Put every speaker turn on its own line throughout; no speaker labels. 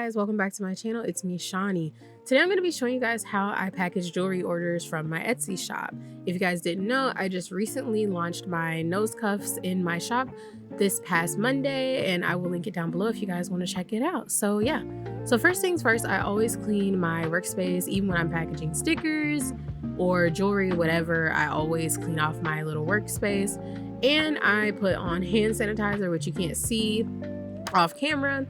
guys, welcome back to my channel. It's me, Shawnee. Today I'm going to be showing you guys how I package jewelry orders from my Etsy shop. If you guys didn't know, I just recently launched my nose cuffs in my shop this past Monday, and I will link it down below if you guys want to check it out. So yeah, so first things first, I always clean my workspace. Even when I'm packaging stickers or jewelry, whatever, I always clean off my little workspace, and I put on hand sanitizer, which you can't see off camera.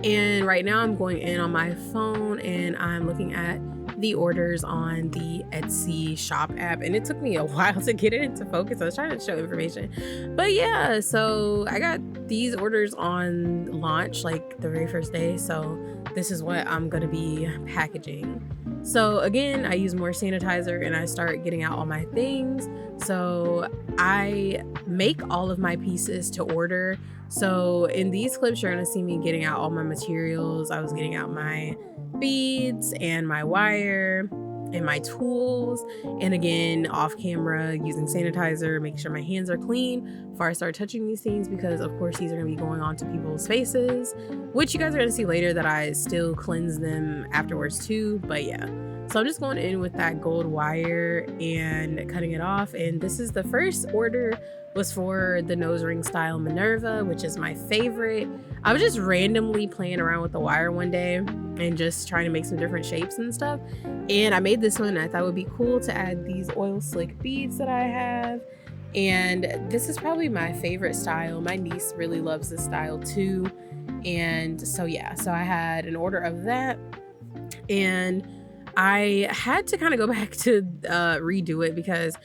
And right now I'm going in on my phone and I'm looking at the orders on the Etsy shop app, and it took me a while to get it into focus. I was trying to show information, but yeah, so I got these orders on launch, like the very first day. So this is what I'm gonna be packaging. So again, I use more sanitizer and I start getting out all my things. So I make all of my pieces to order. So in these clips, you're gonna see me getting out all my materials. I was getting out my beads and my wire and my tools, and again off camera using sanitizer, making sure my hands are clean before I start touching these things, because of course these are going to be going on to people's faces, which you guys are going to see later that I still cleanse them afterwards too. But yeah, so I'm just going in with that gold wire and cutting it off. And this is the first order, was for the nose ring style Minerva, which is my favorite. I was just randomly playing around with the wire one day and just trying to make some different shapes and stuff, and I made this one. I thought it would be cool to add these oil slick beads that I have, and this is probably my favorite style. My niece really loves this style too, and so yeah, so I had an order of that, and I had to kind of go back to redo it because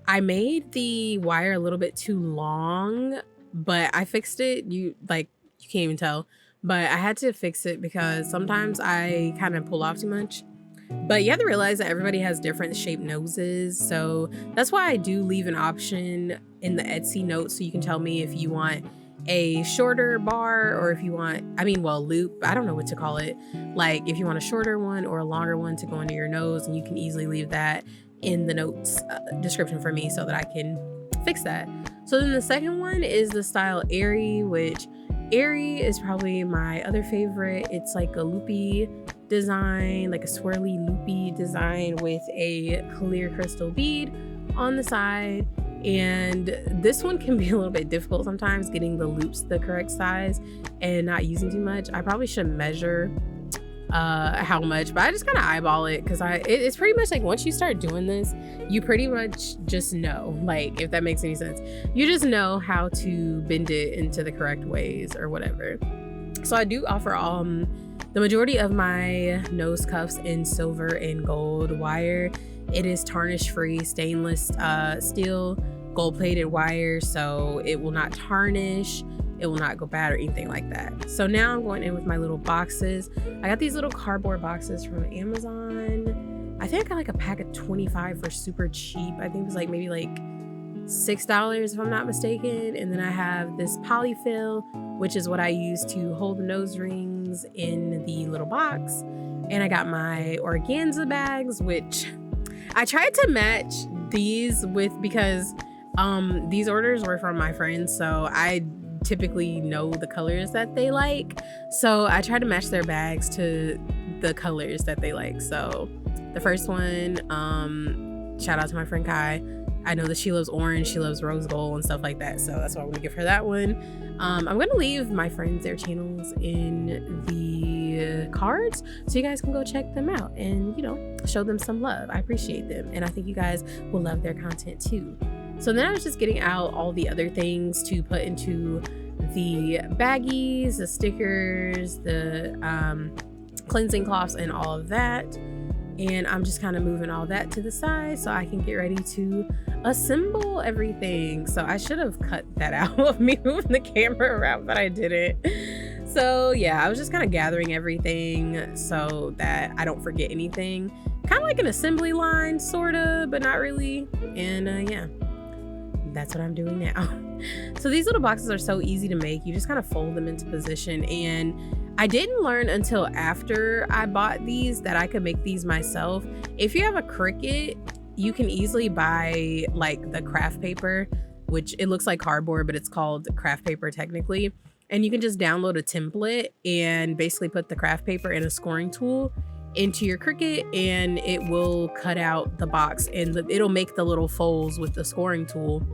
I made the wire a little bit too long, but I fixed it. You can't even tell, but I had to fix it because sometimes I kind of pull off too much. But you have to realize that everybody has different shaped noses, so that's why I do leave an option in the Etsy notes so you can tell me if you want a shorter bar or if you want, loop, I don't know what to call it, like if you want a shorter one or a longer one to go into your nose, and you can easily leave that in the notes description for me so that I can fix that. So then the second one is the style Airy, which Airy is probably my other favorite. It's like a loopy design, like a swirly loopy design with a clear crystal bead on the side. And this one can be a little bit difficult sometimes, getting the loops the correct size and not using too much. I probably should measure how much, but I just kind of eyeball it because it's pretty much like once you start doing this, you pretty much just know, like, if that makes any sense, you just know how to bend it into the correct ways or whatever. So I do offer the majority of my nose cuffs in silver and gold wire. It is tarnish free stainless steel gold plated wire, so it will not tarnish, it will not go bad or anything like that. So now I'm going in with my little boxes. I got these little cardboard boxes from Amazon. I think I got like a pack of 25 for super cheap. I think it was like maybe like $6 if I'm not mistaken. And then I have this polyfill, which is what I use to hold the nose rings in the little box. And I got my organza bags, which I tried to match these with, because these orders were from my friends, so I typically know the colors that they like, so I try to match their bags to the colors that they like. So the first one, shout out to my friend Kai, I know that she loves orange, she loves rose gold and stuff like that, so that's why I'm gonna give her that one. I'm gonna leave my friends their channels in the cards so you guys can go check them out and, you know, show them some love. I appreciate them, and I think you guys will love their content too. So then I was just getting out all the other things to put into the baggies, the stickers, the cleansing cloths and all of that. And I'm just kind of moving all that to the side so I can get ready to assemble everything. So I should have cut that out of me moving the camera around, but I didn't. So yeah, I was just kind of gathering everything so that I don't forget anything. Kind of like an assembly line, sort of, but not really. And yeah, that's what I'm doing now. So these little boxes are so easy to make. You just kind of fold them into position, and I didn't learn until after I bought these that I could make these myself. If you have a Cricut, you can easily buy like the craft paper, which it looks like cardboard, but it's called craft paper technically. and you can just download a template and basically put the craft paper and a scoring tool into your Cricut, and it will cut out the box, and it'll make the little folds with the scoring tool.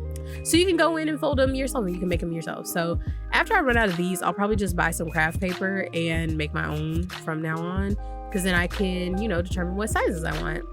So you can go in and fold them yourself, and you can make them yourself. So after I run out of these, I'll probably just buy some craft paper and make my own from now on, because then I can, you know, determine what sizes I want.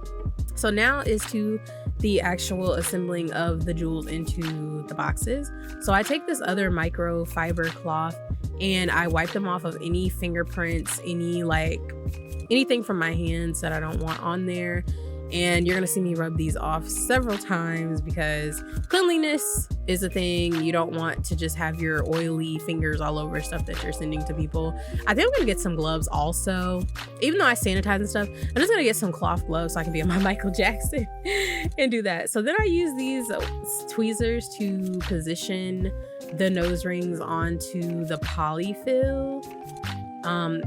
So now is to the actual assembling of the jewels into the boxes. So I take this other microfiber cloth and I wipe them off of any fingerprints, anything from my hands that I don't want on there. And you're gonna see me rub these off several times because cleanliness is a thing. You don't want to just have your oily fingers all over stuff that you're sending to people. I think I'm gonna get some gloves also. Even though I sanitize and stuff, I'm just gonna get some cloth gloves so I can be on my Michael Jackson and do that. So then I use these tweezers to position the nose rings onto the polyfill.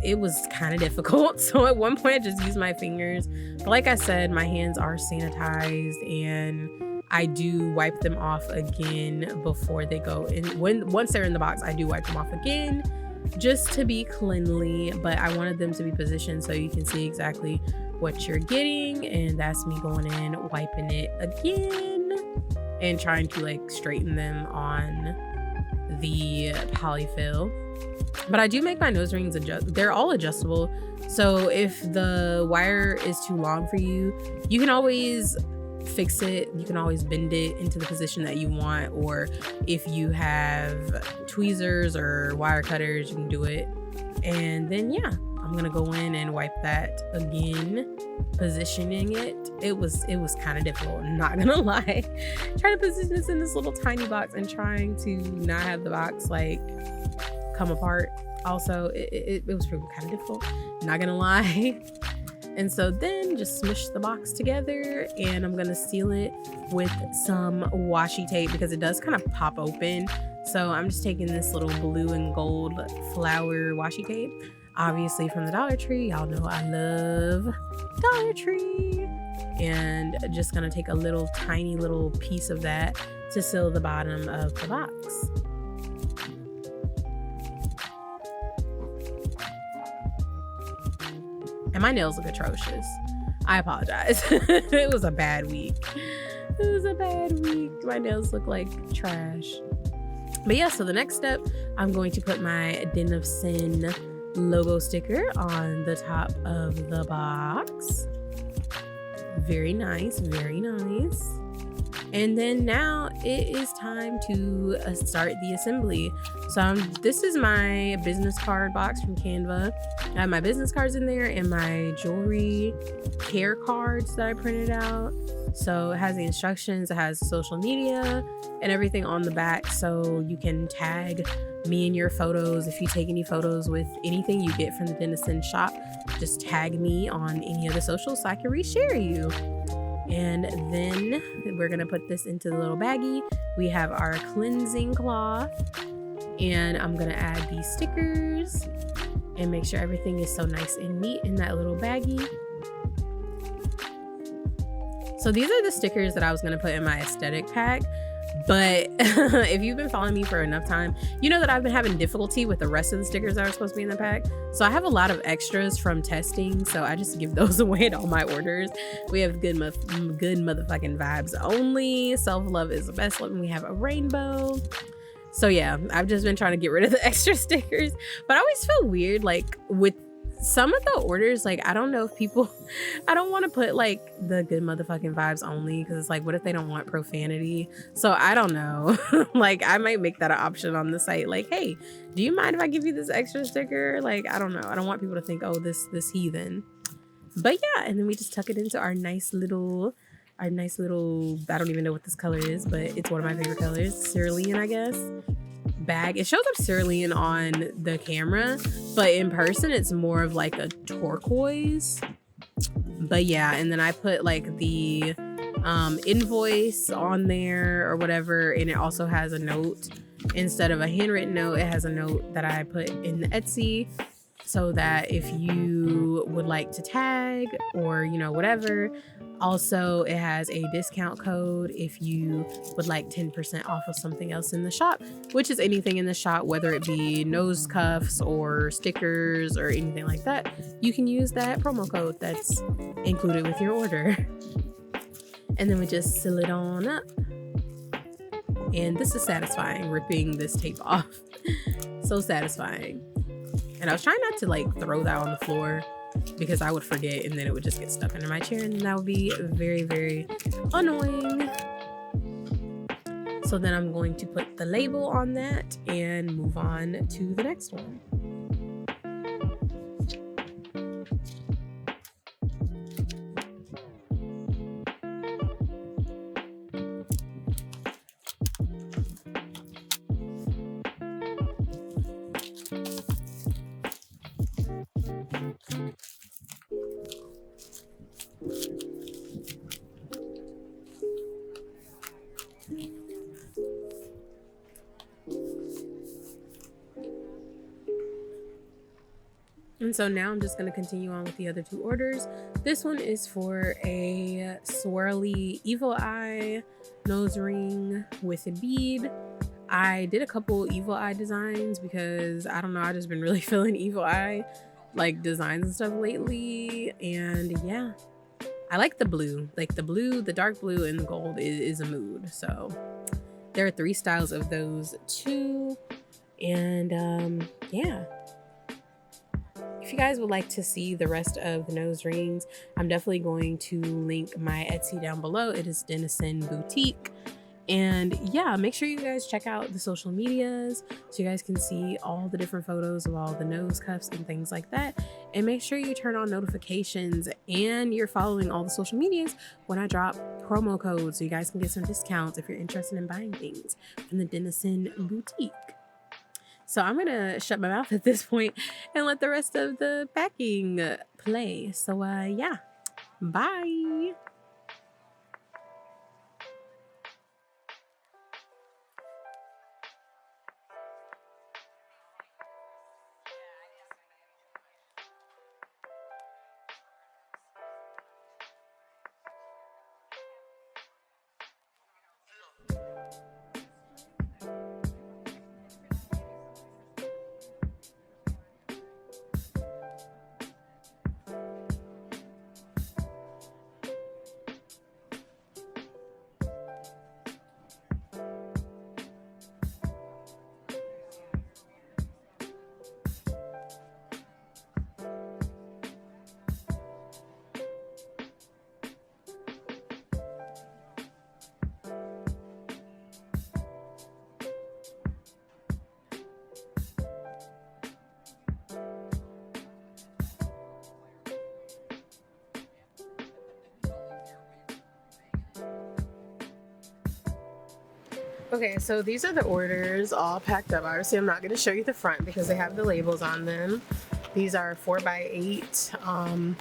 It was kind of difficult. So at one point I just used my fingers. But like I said, my hands are sanitized and I do wipe them off again before they go in. Once they're in the box, I do wipe them off again just to be cleanly. But I wanted them to be positioned so you can see exactly what you're getting. And that's me going in, wiping it again and trying to like straighten them on the polyfill. But I do make my nose rings they're all adjustable. So if the wire is too long for you, you can always fix it. You can always bend it into the position that you want. Or if you have tweezers or wire cutters, you can do it. And then yeah, I'm gonna go in and wipe that again, positioning it. It was kind of difficult, not gonna lie. Trying to position this in this little tiny box and trying to not have the box like come apart. Also, it was kind of difficult, not gonna lie. And so then just smush the box together, and I'm gonna seal it with some washi tape because it does kind of pop open. So I'm just taking this little blue and gold flower washi tape, obviously from the Dollar Tree. Y'all know I love Dollar Tree. And just gonna take a little tiny little piece of that to seal the bottom of the box. And my nails look atrocious. I apologize. It was a bad week. It was a bad week. My nails look like trash. But yeah, so the next step, I'm going to put my Den of Sin logo sticker on the top of the box. Very nice, very nice. And then now it is time to start the assembly. So this is my business card box from Canva. I have my business cards in there and my jewelry care cards that I printed out. So it has the instructions, it has social media and everything on the back. So you can tag me in your photos. If you take any photos with anything you get from the Denison shop, just tag me on any of the socials so I can reshare you. And then we're gonna put this into the little baggie. We have our cleansing cloth, and I'm gonna add these stickers and make sure everything is so nice and neat in that little baggie. So these are the stickers that I was gonna put in my aesthetic pack, but if you've been following me for enough time, you know that I've been having difficulty with the rest of the stickers that are supposed to be in the pack. So I have a lot of extras from testing, so I just give those away to all my orders. We have good motherfucking vibes only. Self-love is the best love, and we have a rainbow. So yeah, I've just been trying to get rid of the extra stickers, but I always feel weird like with some of the orders, like I don't know if people, I don't want to put like the good motherfucking vibes only, because it's like, what if they don't want profanity? So I don't know. Like I might make that an option on the site, like, hey, do you mind if I give you this extra sticker? Like, I don't know, I don't want people to think, oh, this heathen. But yeah, and then we just tuck it into our nice little, I don't even know what this color is, but it's one of my favorite colors, cerulean, I guess. Bag. It shows up cerulean on the camera, but in person it's more of like a turquoise. But yeah, and then I put like the invoice on there or whatever, and it also has a note. Instead of a handwritten note, it has a note that I put in the Etsy. so that if you would like to tag or, you know, whatever. Also, it has a discount code if you would like 10% off of something else in the shop, which is anything in the shop, whether it be nose cuffs or stickers or anything like that. You can use that promo code that's included with your order. And then we just seal it on up. And this is satisfying, ripping this tape off. So satisfying. And I was trying not to like throw that on the floor because I would forget and then it would just get stuck under my chair and that would be very, very annoying. So then I'm going to put the label on that and move on to the next one. And so now I'm just going to continue on with the other two orders. This one is for a swirly evil eye nose ring with a bead. I did a couple evil eye designs because I don't know, I just been really feeling evil eye like designs and stuff lately. And yeah, I like the blue, like the blue, the dark blue and the gold is a mood. So there are 3 styles of those too. And yeah. If you guys would like to see the rest of the nose rings, I'm definitely going to link my Etsy down below. It is Denizen Boutique. And yeah, make sure you guys check out the social medias so you guys can see all the different photos of all the nose cuffs and things like that. And make sure you turn on notifications and you're following all the social medias when I drop promo codes so you guys can get some discounts if you're interested in buying things from the Denizen Boutique. So I'm gonna shut my mouth at this point and let the rest of the packing play. So yeah, bye. Okay, so these are the orders all packed up. Obviously, I'm not going to show you the front because they have the labels on them. These are 4x8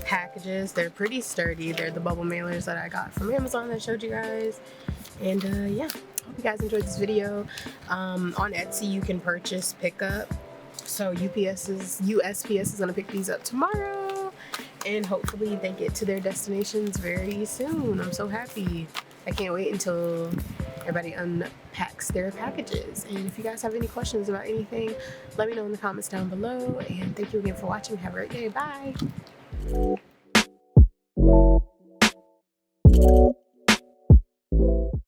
packages. They're pretty sturdy. They're the bubble mailers that I got from Amazon that I showed you guys. And yeah, hope you guys enjoyed this video. On Etsy, you can purchase pickup. So USPS is going to pick these up tomorrow. And hopefully they get to their destinations very soon. I'm so happy. I can't wait until everybody unpacks their packages. And if you guys have any questions about anything, let me know in the comments down below. And thank you again for watching. Have a great day. Bye.